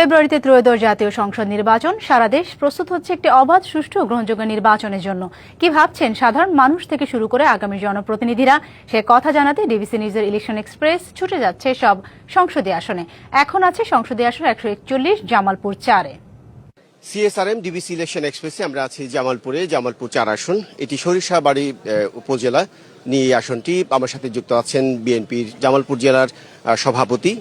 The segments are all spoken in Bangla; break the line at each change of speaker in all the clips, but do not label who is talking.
ফেব্রুয়ারিতে ত্রয়োদশ জাতীয় সংসদ নির্বাচন। সারা দেশ প্রস্তুত হচ্ছে একটি অবাধ, সুষ্ঠু ও গ্রহণযোগ্য নির্বাচনের জন্য। কি ভাবছেন সাধারণ মানুষ থেকে শুরু করে আগামী জনপ্রতিনিধিরা, সে কথা জানাতে ডিবিসি নিউজের ইলেকশন এক্সপ্রেস ছুটে যাচ্ছে সব সংসদীয় আসনে। এখন আছে সংসদীয় আসন 141 জামালপুর 4-এ।
সিএসআরএম ডিবিসি ইলেকশন এক্সপ্রেসে আমরা আছি জামালপুরে, জামালপুর 4 আসন। এটি সরিষাবাড়ি উপজেলা নিয়ে এই আসনটি। আমার সাথে যুক্ত আছেন বিএনপির জামালপুর জেলার সভাপতি।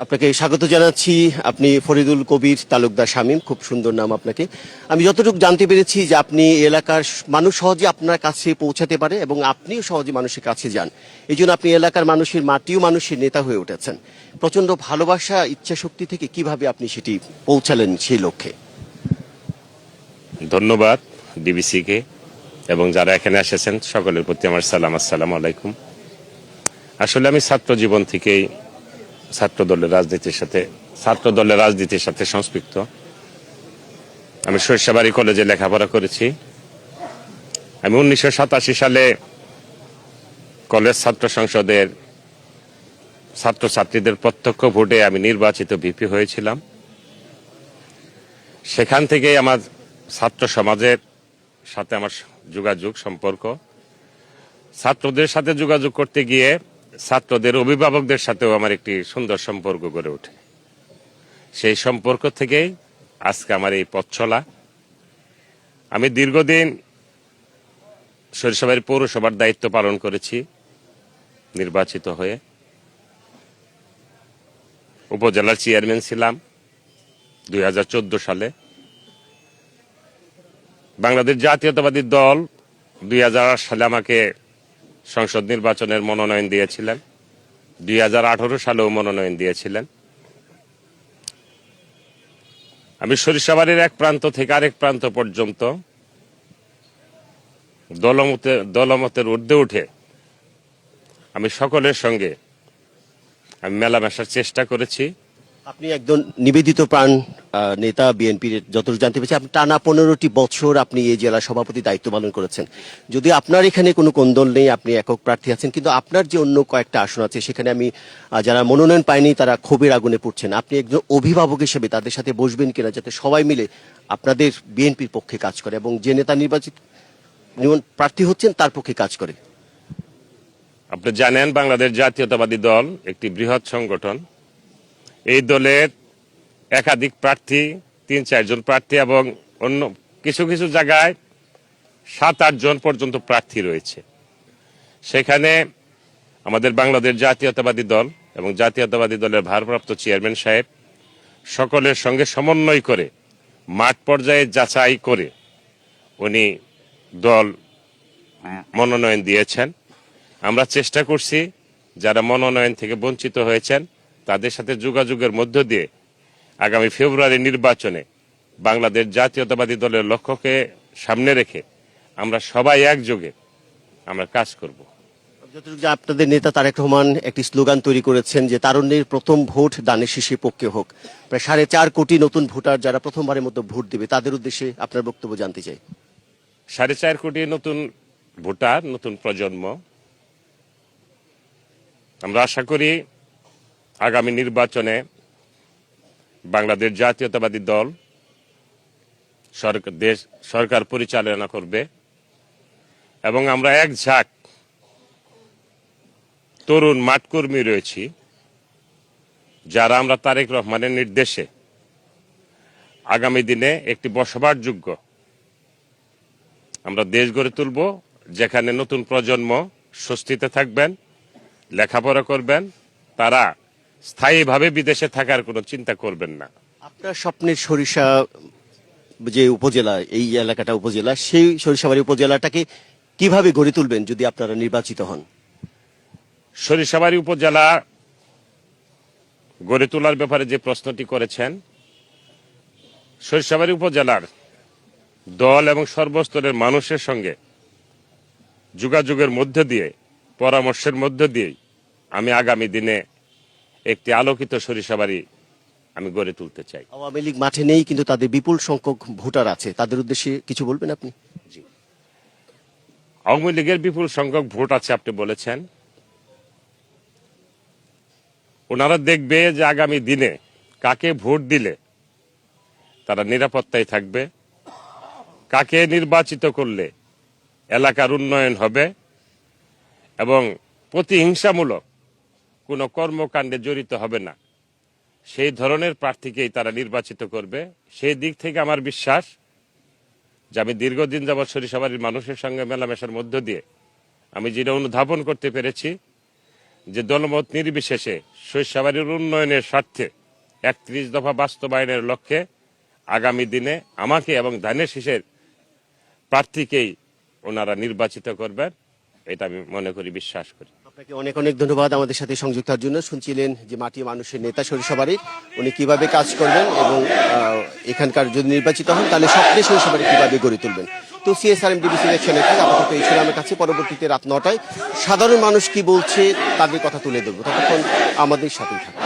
আপনাকে স্বাগত জানাচ্ছি। আপনি ফরিদুল কবির তালুকদার শামীম, খুব সুন্দর নাম আপনাকে। আমি যতটুকু জানতে পেরেছি যে আপনি এলাকার মানুষ সহজে আপনার কাছে পৌঁছাতে পারে এবং আপনিও সহজে মানুষের কাছে যান। এই জন্য আপনি এলাকার মানুষের মাটিও মানুষের নেতা হয়ে উঠেছেন। প্রচন্ড ভালোবাসা, ইচ্ছা শক্তি থেকে কিভাবে আপনি সেটি পৌঁছালেন সেই লক্ষ্যে?
ধন্যবাদ ডিবিসিকে এবং যারা এখানে এসেছেন সকলের প্রতি আমার সালাম। আসসালামু আলাইকুম। আসলে আমি ছাত্র জীবন থেকেই ছাত্র দলের রাজনীতির সাথে সংশ্লিষ্ট। আমি সরিষাবাড়ি কলেজে লেখাপড়া করেছি। আমি 1987 সালে কলেজ ছাত্র সংসদের ছাত্রছাত্রীদের প্রত্যক্ষ ভোটে আমি নির্বাচিত ভিপি হয়েছিলাম। সেখান থেকে আমার ছাত্র সমাজের সাথে আমার যোগাযোগ সম্পর্ক, ছাত্রদের সাথে যোগাযোগ করতে গিয়ে ছাত্রদের অভিভাবকদের সাথেও আমার একটি সুন্দর সম্পর্ক গড়ে ওঠে। সেই সম্পর্ক থেকেই আজকে আমার এই পথ চলা। আমি দীর্ঘদিন সরিষাবাড়ি পৌরসভার দায়িত্ব পালন করেছি নির্বাচিত হয়ে। উপজেলার চেয়ারম্যান ছিলাম 2014 সালে। বাংলাদেশ জাতীয়তাবাদী দল 2008 সালে আমাকে সংসদ নির্বাচনের মনোনয়ন দিয়েছিলেন, 2018 সালেও মনোনয়ন দিয়েছিলেন। আমি সরিষাবাড়ির এক প্রান্ত থেকে আরেক প্রান্ত পর্যন্ত দলমতের ঊর্ধ্বে উঠে আমি সকলের সঙ্গে আমি মেলামেশার চেষ্টা করেছি।
আপনি একজন নিবেদিত প্রাণ নেতা বিএনপির, যতটুকু জানতে পেরেছি আপনি টানা 15টি বছর আপনি এই জেলা সভাপতি দায়িত্ব পালন করেছেন। যদি আপনার এখানে কোনো কোন্দল নেই, আপনি একক প্রার্থী আছেন, কিন্তু আপনার যে অন্য কয়েকটা আসন আছে সেখানে আমি যারা মনোনয়ন পায়নি তারা ক্ষোভের আগুনে পড়ছেন। আপনি একজন অভিভাবক হিসেবে তাদের সাথে বসবেন কিনা যাতে সবাই মিলে আপনাদের বিএনপির পক্ষে কাজ করে এবং যে নেতা নির্বাচিত প্রার্থী হচ্ছেন তার পক্ষে কাজ করে?
আপনি জানেন বাংলাদেশ জাতীয়তাবাদী দল একটি বৃহৎ সংগঠন। এই দলের একাধিক প্রার্থী, 3-4 জন প্রার্থী এবং অন্য কিছু কিছু জায়গায় 7-8 জন পর্যন্ত প্রার্থী রয়েছে। সেখানে আমাদের বাংলাদেশ জাতীয়তাবাদী দল এবং জাতীয়তাবাদী দলের ভারপ্রাপ্ত চেয়ারম্যান সাহেব সকলের সঙ্গে সমন্বয় করে মাঠ পর্যায়ে যাচাই করে উনি দল মনোনয়ন দিয়েছেন। আমরা চেষ্টা করছি যারা মনোনয়ন থেকে বঞ্চিত হয়েছেন তাদের সাথে যোগাযোগের মধ্য দিয়ে আগামী ফেব্রুয়ারি নির্বাচনে বাংলাদেশ জাতীয়তাবাদী দলের লক্ষ্যকে সামনে রেখে আমরা সবাই একযোগে আমরা কাজ করব।
আপনাদের নেতা তারেক রহমান একটি স্লোগান তৈরি করেছেন যে তারুণ্যের প্রথম ভোট দানের শিশির পক্ষে হোক। প্রায় 4.5 কোটি নতুন ভোটার যারা প্রথমবারের মতো ভোট দেবে তাদের উদ্দেশ্যে আপনার বক্তব্য জানতে চাই।
4.5 কোটি নতুন ভোটার, নতুন প্রজন্ম। আমরা আশা করি আগামী নির্বাচনে বাংলাদেশ জাতীয়তাবাদী দল সরকার পরিচালনা করবে এবং আমরা এক ঝাঁক তরুণ মাঠকর্মী রয়েছি যারা আমরা তারেক রহমানের নির্দেশে আগামী দিনে একটি বসবাসযোগ্য আমরা দেশ গড়ে তুলব, যেখানে নতুন প্রজন্ম স্বস্তিতে থাকবেন, লেখাপড়া করবেন, তারা স্থায়ীভাবে বিদেশে থাকার কোনো চিন্তা করবেন না।
আপনার স্বপ্নের সরিষা যে উপজেলা, এই এলাকাটা উপজেলা, সেই সরিষাবাড়ি উপজেলাটাকে কিভাবে গড়ে তুলবেন যদি আপনারা নির্বাচিত হন?
সরিষাবাড়ি উপজেলা গড়ে তোলার ব্যাপারে যে প্রশ্নটি করেছেন, সরিষাবাড়ি উপজেলার দল এবং সর্বস্তরের মানুষের সঙ্গে যোগাযোগের মধ্য দিয়ে, পরামর্শের মধ্য দিয়েই আমি আগামী দিনে একটি আলোকিত সরিষাবাড়ি আমি গড়ে তুলতে চাই।
আওয়ামী লীগ মাঠে নেই, কিন্তু তাদের বিপুল সংখ্যক ভোটার আছে, তাদের উদ্দেশ্যে কিছু বলবেন আপনি?
জি, আওয়ামী লীগের বিপুল সংখ্যক ভোট আছে আপনি বলেছেন। ওনারা দেখবে যে আগামী দিনে কাকে ভোট দিলে তারা নিরাপত্তায় থাকবে, কাকে নির্বাচিত করলে এলাকার উন্নয়ন হবে এবং প্রতিহিংসামূলক কোনো কর্মকাণ্ডে জড়িত হবে না, সেই ধরনের প্রার্থীকেই তারা নির্বাচিত করবে। সেই দিক থেকে আমার বিশ্বাস যে আমি দীর্ঘদিন যাবৎ সরিষাবাড়ির মানুষের সঙ্গে মেলামেশার মধ্য দিয়ে আমি যেটা অনুধাবন করতে পেরেছি যে দলমত নির্বিশেষে সরিষাবাড়ির উন্নয়নের স্বার্থে 31 দফা বাস্তবায়নের লক্ষ্যে আগামী দিনে আমাকে এবং ধানের শীষের প্রার্থীকেই ওনারা নির্বাচিত করবেন, এটা আমি মনে করি, বিশ্বাস করি।
আপনাকে অনেক অনেক ধন্যবাদ আমাদের সাথে সংযুক্ত হওয়ার জন্য। শুনছিলেন যে মাটি মানুষের নেতা সরিষাবাড়ির, উনি কিভাবে কাজ করবেন এবং এখানকার যদি নির্বাচিত হন তাহলে স্বপ্নে সরিষাবাড়ি কিভাবে গড়ে তুলবেন। তো সিএসআরএম ডিবিসি ইলেকশন আপাতত এই ছিল আমার কাছে। পরবর্তীতে রাত 9টায় সাধারণ মানুষ কি বলছে তাদের কথা তুলে ধরবো, ততক্ষণ আমাদের সাথেই থাকুন।